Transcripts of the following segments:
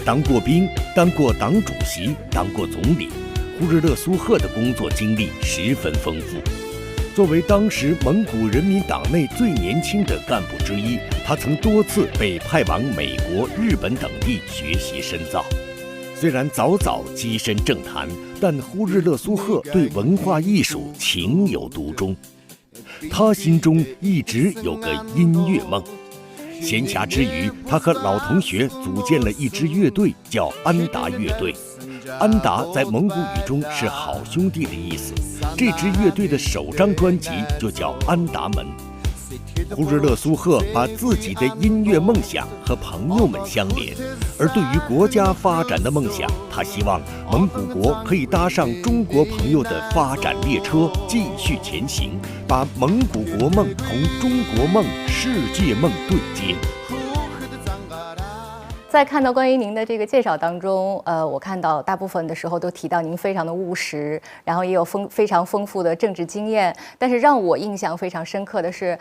当过兵，当过党主席，当过总理，呼日勒苏赫的工作经历十分丰富。作为当时蒙古人民党内最年轻的干部之一，他曾多次被派往美国、日本等地学习深造。虽然早早跻身政坛，但呼日勒苏赫对文化艺术情有独钟。他心中一直有个音乐梦。闲暇之余，他和老同学组建了一支乐队，叫安达乐队。安达在蒙古语中是好兄弟的意思。这支乐队的首张专辑就叫《安达门》。呼日勒苏赫把自己的音乐梦想和朋友们相连，而对于国家发展的梦想，他希望蒙古国可以搭上中国朋友的发展列车，继续前行，把蒙古国梦同中国梦、世界梦对接。在看到关于您的这个介绍当中，我看到大部分的时候都提到您非常的务实，然后也有非常丰富的政治经验。但是让我印象非常深刻的是，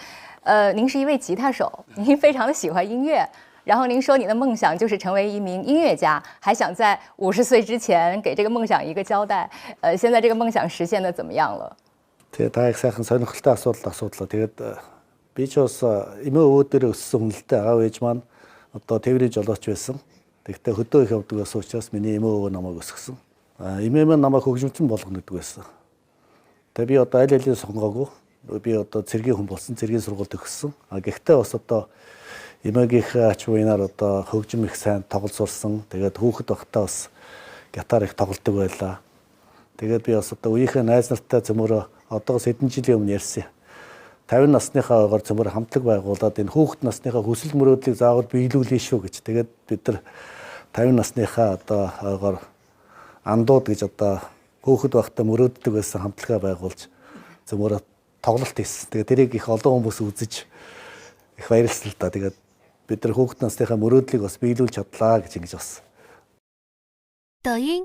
您是一位吉他手，您非常的喜欢音乐。然后您说你的梦想就是成为一名音乐家，还想在50岁之前给这个梦想一个交代。现在这个梦想实现的怎么样了？ Тэгээд та их сайхан сонирхолтой асуудал. Тэгээд би ч бас эмээ өвөө дээр өссөн хүн л дээ. Аав ээж маань одоо тэврийн жолооч байсан. Тэгтээ хөдөө их явдаг байсан учраас миний эмээ өвөө намайг өсгсөн. Эмээ маань намайг хөгжимчин болгоно гэдэг байсан. Тэгээд би одоо аль алийг сонгоогүй. Би одоо цэргийн хүн болсон, цэргийн сургууль төгссөн. Гэхдээ бас одоо эмээгийнхээ ач уянаар одоо хөгжим их сайн тоглож сурсан. Тэгээд хүүхэд байхдаа бас гитар их тоглодог байлаа. Тэгээд би бас одоо үеийнхээ найз нартай зөмөрөө одоогоос хэдэн жилийн өмнө ярьсан. 50 насныхаа ойгоор зөмөр хамтлаг байгуулад энэ хүүхэд насныхаа хүсэл мөрөөдлийг заавал биелүүлнэ шүү гэж. Тэгээд бид нар 50 насныхаа одоо ойгоор андууд гэж одоо хүүхэд байхдаа мөрөөддөг байсан хамтлагаа байгуулж зөмөр тоглолт хийсэн. Тэгээд тэрийг их олон хүмүүс үзэж их баярлсан л да. Тэгээд бид нар хүүхэд насныхаа мөрөөдлийг бас биелүүлж чадлаа гэж ингэж бас. 抖音